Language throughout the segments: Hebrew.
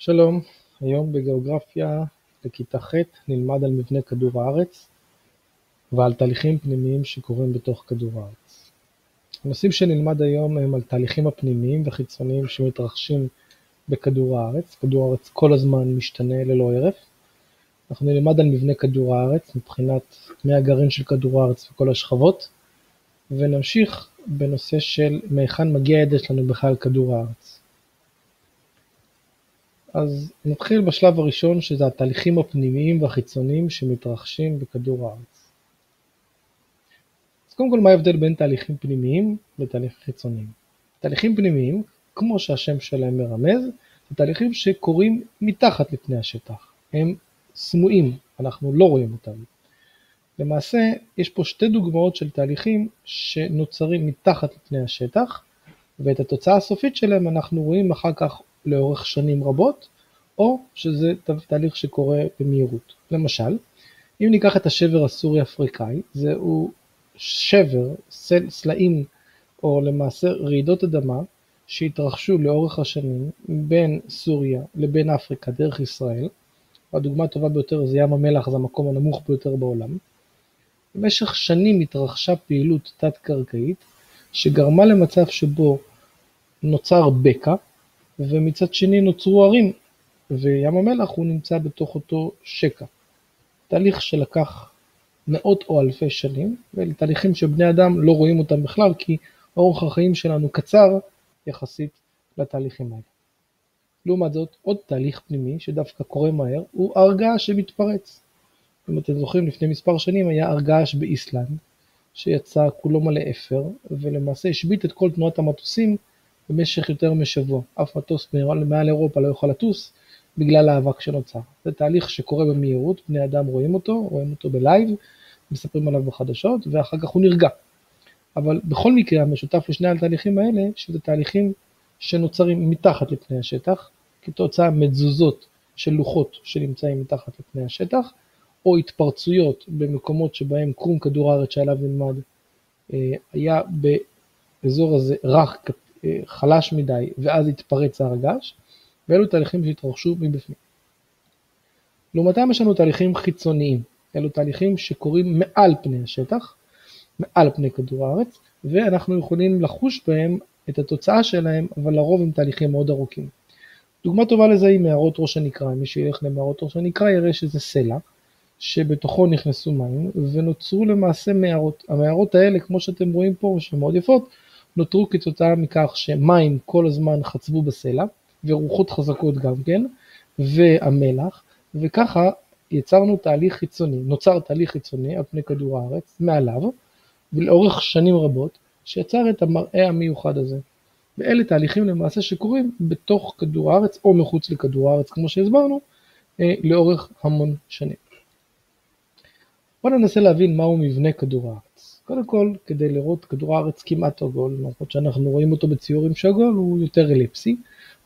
שלום, היום בגיאוגרפיה לכיתה ח' נלמד על מבנה כדור הארץ ועל תהליכים פנימיים שקורים בתוך כדור הארץ. הנושאים שנלמד היום הם על תהליכים הפנימיים וחיצוניים שמתרחשים בכדור הארץ. כדור הארץ כל הזמן משתנה ללא הרף. אנחנו נלמד על מבנה כדור הארץ מבחינת תמי הגרעין של כדור הארץ וכל השכבות, ונמשיך בנושא של מהיכן מגיע הידע שלנו בכלל כדור הארץ. אז נתחיל בשלב הראשון, שזה התהליכים הפנימיים והחיצוניים שמתרחשים בכדור הארץ. אז קודם כל, מה ההבדל בין תהליכים פנימיים לתהליכים חיצוניים? תהליכים פנימיים, כמו שהשם שלהם מרמז, זה תהליכים שקורים מתחת לפני השטח. הם סמויים, אנחנו לא רואים אותם. למעשה, יש פה שתי דוגמאות של תהליכים שנוצרים מתחת לפני השטח, ואת התוצאה הסופית שלהם אנחנו רואים אחר כך לאורך שנים רבות, או שזה תהליך שקורה במהירות. למשל, אם ניקח את השבר הסורי-אפריקאי, זהו שבר, סלעים, או למעשה רעידות אדמה, שהתרחשו לאורך השנים בין סוריה לבין אפריקה דרך ישראל. הדוגמה הטובה ביותר זה ים המלח, זה המקום הנמוך ביותר בעולם. במשך שנים התרחשה פעילות תת-קרקעית, שגרמה למצב שבו נוצר בקע, ומצד שני נוצרו ערים, וים המלח הוא נמצא בתוך אותו שקע. תהליך שלקח מאות או אלפי שנים, ואלה תהליכים שבני אדם לא רואים אותם בכלל, כי אורך החיים שלנו קצר יחסית לתהליכים האלה. לעומת זאת, עוד תהליך פנימי שדווקא קורה מהר, הוא הר געש שמתפרץ. אם אתם זוכרים, לפני מספר שנים היה הר געש באיסלנד, שיצא כולו מלא אפר, ולמעשה השבית את כל תנועת המטוסים במשך יותר משבוע. אף מטוס מעל אירופה לא יוכל לטוס בגלל האבק שנוצר. זה תהליך שקורה במהירות, בני אדם רואים אותו בלייב, מספרים עליו בחדשות, ואחר כך הוא נרגע. אבל בכל מקרה המשותף לשני התהליכים האלה, שזה תהליכים שנוצרים מתחת לפני השטח, כתוצאה מתזוזות של לוחות שנמצאים מתחת לפני השטח, או התפרצויות במקומות שבהם קרום כדור הארץ שעליו נלמד, היה באזור הזה רך, חלש מדי, ואז התפרץ הר געש, ואלו תהליכים שהתרחשו מבפנים. לעומתם יש לנו תהליכים חיצוניים, אלו תהליכים שקורים מעל פני השטח, מעל פני כדור הארץ, ואנחנו יכולים לחוש בהם את התוצאה שלהם, אבל לרוב הם תהליכים מאוד ארוכים. דוגמה טובה לזה היא מערות ראש הנקרה. מי שילך למערות ראש הנקרה יראה שזה סלע, שבתוכו נכנסו מים, ונוצרו למעשה מערות. המערות האלה, כמו שאתם רואים פה, שמאוד יפות, נותרו כתוצאה מכך שמים כל הזמן חצבו בסלע, ורוחות חזקות גם כן, והמלח, וככה יצרנו תהליך חיצוני, נוצר תהליך חיצוני על פני כדור הארץ, מעליו, ולאורך שנים רבות, שיצר את המראה המיוחד הזה. ואלה תהליכים למעשה שקורים בתוך כדור הארץ, או מחוץ לכדור הארץ, כמו שהסברנו, לאורך המון שנים. בואו ננסה להבין מהו מבנה כדור הארץ. קודם כל, כדי לראות כדור הארץ כמעט עגול, למרות שאנחנו רואים אותו בציורים שעגול, הוא יותר אליפסי,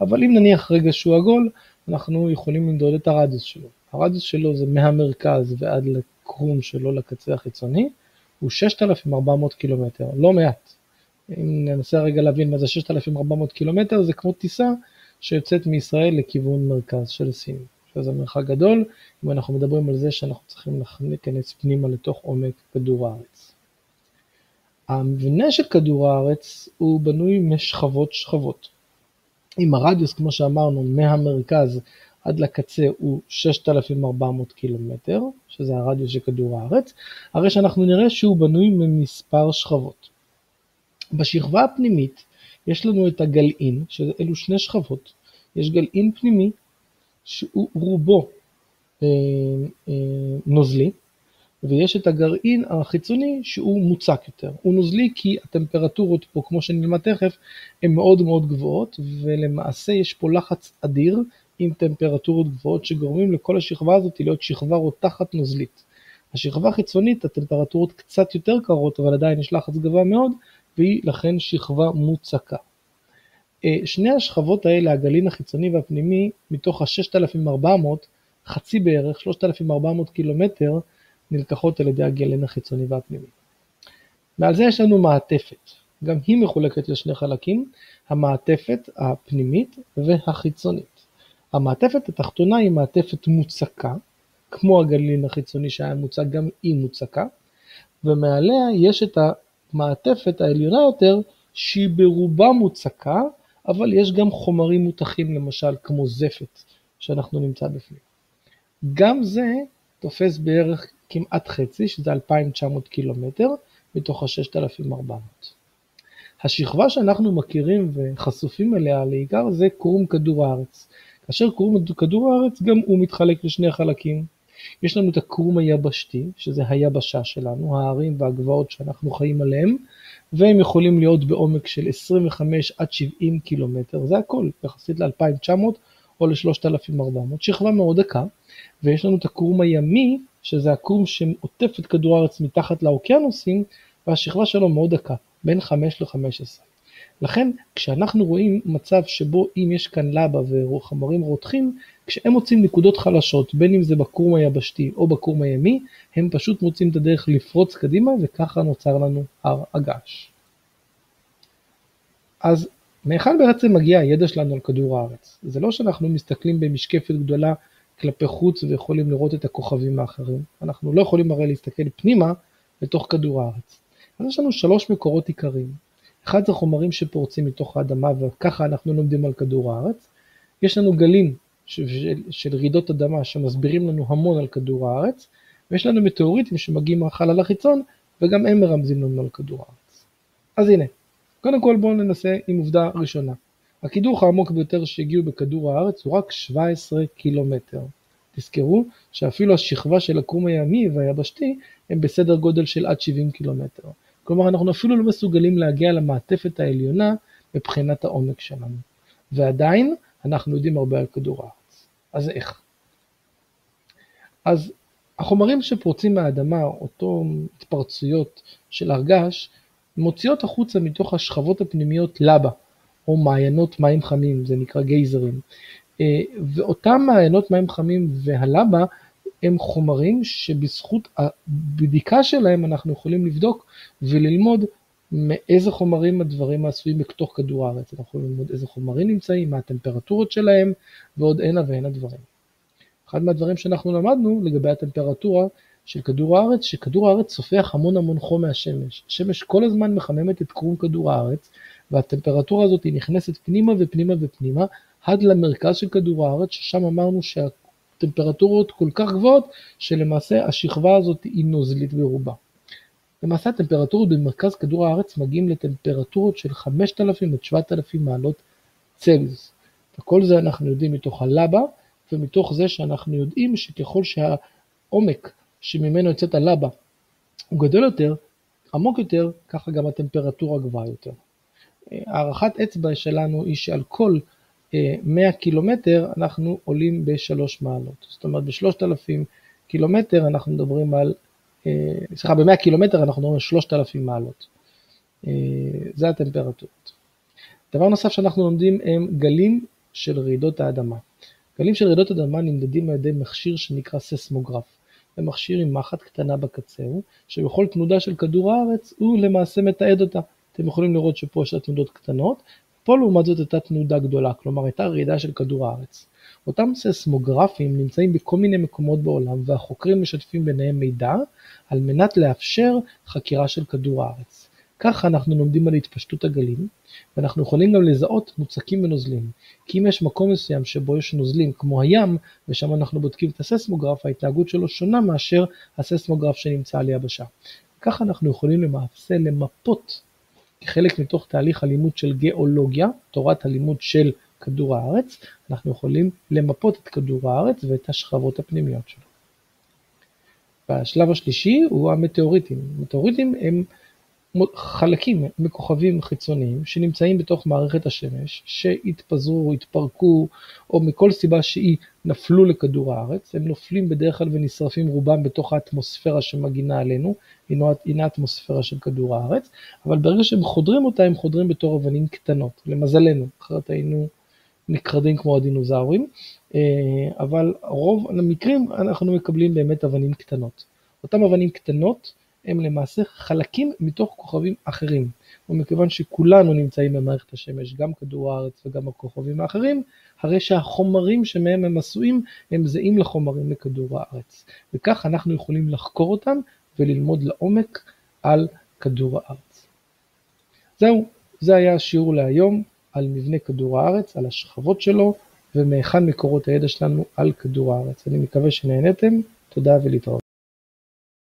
אבל אם נניח רגע שהוא עגול, אנחנו יכולים למדוד את הרדיוס שלו. הרדיוס שלו זה מהמרכז ועד לקרום שלו לקצה החיצוני, הוא 6,400 קילומטר, לא מעט. אם ננסה רגע להבין מה זה 6,400 קילומטר, זה כמו טיסה שיוצאת מישראל לכיוון מרכז של סין. שזה מרחק גדול, אם אנחנו מדברים על זה שאנחנו צריכים להיכנס פנימה לתוך עומק כדור הארץ. המבנה של כדור הארץ הוא בנוי משכבות. אם הרדיוס, כמו שאמרנו, מהמרכז עד לקצה הוא 6,400 קילומטר, שזה הרדיוס של כדור הארץ, הרי שאנחנו נראה שהוא בנוי ממספר שכבות. בשכבה הפנימית יש לנו את הגלעין, שאלו שני שכבות. יש גלעין פנימי, שהוא רובו נוזלי, ויש את הגרעין החיצוני שהוא מוצק יותר. הוא נוזלי כי הטמפרטורות פה, כמו שנלמד תכף, הן מאוד מאוד גבוהות, ולמעשה יש פה לחץ אדיר עם טמפרטורות גבוהות שגורמים לכל השכבה הזאת להיות שכבה רותחת נוזלית. השכבה החיצונית, הטמפרטורות קצת יותר קרות, אבל עדיין יש לחץ גבוה מאוד, והיא לכן שכבה מוצקה. שני השכבות האלה, הגלעין החיצוני והפנימי, מתוך ה-6,400, חצי בערך, 3,400 קילומטר, נלקחות על ידי הגלעין החיצוני והפנימי. מעל זה יש לנו מעטפת, גם היא מחולקת לשני חלקים, המעטפת הפנימית והחיצונית. המעטפת התחתונה היא מעטפת מוצקה, כמו הגרעין החיצוני שהיה מוצק, גם היא מוצקה, ומעליה יש את המעטפת העליונה יותר שהיא ברובה מוצקה, אבל יש גם חומרים מותחים למשל כמו זפת שאנחנו נמצא בפנים. גם זה תופס בערך כמעט חצי, שזה 2,900 קילומטר מתוך ה-6,400. השכבה שאנחנו מכירים וחשופים אליה לעיקר זה קרום כדור הארץ. כאשר קרום כדור הארץ גם הוא מתחלק לשני חלקים. יש לנו את הקרום היבשתי, שזה היבשה שלנו, ההרים והגבעות שאנחנו חיים עליהם, והם יכולים להיות בעומק של 25 עד 70 קילומטר, זה הכל, יחסית ל-2,900 או ל-3,400, שכבה מאוד דקה, ויש לנו את הקרום הימי, שזה הקרום שעוטף את כדור הארץ מתחת לאוקיינוסים, והשכבה שלו מאוד דקה, בין 5 ל-15. לכן, כשאנחנו רואים מצב שבו אם יש כאן לבה וחומרים רותחים, כשהם מוצאים נקודות חלשות, בין אם זה בקרום היבשתי או בקרום הימי, הם פשוט מוצאים את הדרך לפרוץ קדימה, וככה נוצר לנו הר הגעש. אז מאיכן בעצם מגיע הידע שלנו על כדור הארץ? זה לא שאנחנו מסתכלים במשקפת גדולה כלפי חוץ ויכולים לראות את הכוכבים האחרים. אנחנו לא יכולים הרי להסתכל פנימה לתוך כדור הארץ. אז יש לנו 3 מקורות עיקריים. אחד זה חומרים שפורצים מתוך האדמה, וככה אנחנו לומדים על כדור הארץ. יש לנו גלים של רעידות אדמה שמסבירים לנו המון על כדור הארץ, ויש לנו מטאוריטים שמגיעים מהחלל החיצון, וגם הם מרמזים לנו על כדור הארץ. אז הנה, קודם כל בואו ננסה עם עובדה ראשונה. הקידוח העמוק ביותר שהגיעו בכדור הארץ הוא רק 17 קילומטר. תזכרו שאפילו השכבה של הקרום הימי והיבשתי הם בסדר גודל של עד 70 קילומטר. כלומר, אנחנו אפילו לא מסוגלים להגיע למעטפת העליונה מבחינת העומק שלנו. ועדיין אנחנו יודעים הרבה על כדור הארץ. אז איך? אז החומרים שפורצים מהאדמה, אותו התפרצויות של הר געש, מוציאות החוצה מתוך השכבות הפנימיות לבה, או מעיינות מים חמים, זה נקרא גייזרים. ואותם מעיינות מים חמים והלבה, הם חומרים שבזכות הבדיקה שלהם אנחנו יכולים לבדוק וללמוד מאיזה חומרים הדברים העשויים בתוך כדור הארץ. אנחנו יכולים ללמוד איזה חומרים נמצאים, מה הטמפרטורות שלהם ועוד הנה והנה דברים. אחד מהדברים שאנחנו למדנו לגבי הטמפרטורה של כדור הארץ, שכדור הארץ סופח המון חום מהשמש. השמש כל הזמן מחממת את קרום כדור הארץ, והטמפרטורה הזאת היא נכנסת פנימה ופנימה ופנימה, עד למרכז של כדור הארץ, ששם אמרנו שהטמפרטורות כל כך גבוהות, שלמעשה השכבה הזאת היא נוזלית ברובה. למעשה הטמפרטורות במרכז כדור הארץ מגיעים לטמפרטורות של 5,000 עד 7,000 מעלות צלזיוס. וכל זה אנחנו יודעים מתוך הלבה, ומתוך זה שאנחנו יודעים שככל שהעומק שממנו יוצאת הלבה הוא גדול יותר, עמוק יותר, ככה גם הטמפרטורה גבוהה יותר. הערכת אצבע שלנו היא שעל כל 100 קילומטר אנחנו עולים ב3 מעלות. זאת אומרת ב3,000 קילומטר אנחנו מדברים על, ב100 קילומטר אנחנו מדברים על 3,000 מעלות. זה הטמפרטורות. דבר נוסף שאנחנו לומדים הם גלים של רעידות האדמה. גלים של רעידות אדמה נמדדים על ידי מכשיר שנקרא ססמוגרף. זה מכשיר עם מחט קטנה בקצהו, שבכל תנודה של כדור הארץ הוא למעשה מתעד אותה. אתם יכולים לראות שפה יש תנודות קטנות, פה לעומת זאת הייתה תנודה גדולה, כלומר הייתה רעידה של כדור הארץ. אותם ססמוגרפים נמצאים בכל מיני מקומות בעולם, והחוקרים משתפים ביניהם מידע, על מנת לאפשר חקירה של כדור הארץ. ככה אנחנו לומדים על התפשטות הגלים, ואנחנו יכולים גם לזהות מוצקים ונוזלים. כי אם יש מקום מסוים שבו יש נוזלים כמו הים, ושם אנחנו בודקים את הססמוגרף, ההתנהגות שלו שונה מאשר הססמוגרף שנמצא על יבשה. ככה אנחנו יכולים למעשה למפות, כחלק מתוך תהליך הלימוד של גיאולוגיה, תורת הלימוד של כדור הארץ, אנחנו יכולים למפות את כדור הארץ ואת השכבות הפנימיות שלו. והשלב השלישי הוא המטאוריטים. מטאוריטים הם חלקים מכוכבים חיצוניים שנמצאים בתוך מערכת השמש, שהתפזרו, התפרקו, או מכל סיבה שהיא נפלו לכדור הארץ. הם נופלים בדרך כלל ונשרפים רובם בתוך האטמוספירה שמגינה עלינו, הינה האטמוספירה של כדור הארץ, אבל ברגע שהם חודרים אותה, הם חודרים בתור אבנים קטנות, למזלנו, אחרת היינו נקרדים כמו הדינוזאורים, אבל רוב המקרים אנחנו מקבלים באמת אבנים קטנות. אותם אבנים קטנות הם למעשה חלקים מתוך כוכבים אחרים. ומכיוון שכולנו נמצאים במערכת השמש, גם כדור הארץ וגם הכוכבים האחרים, הרי שהחומרים שמהם הם עשויים הם זהים לחומרים לכדור הארץ. וכך אנחנו יכולים לחקור אותם וללמוד לעומק על כדור הארץ. זהו, זה היה השיעור להיום על מבנה כדור הארץ, על השכבות שלו ומהיכן מקורות הידע שלנו על כדור הארץ. אני מקווה שנהנתם, תודה ולהתראות.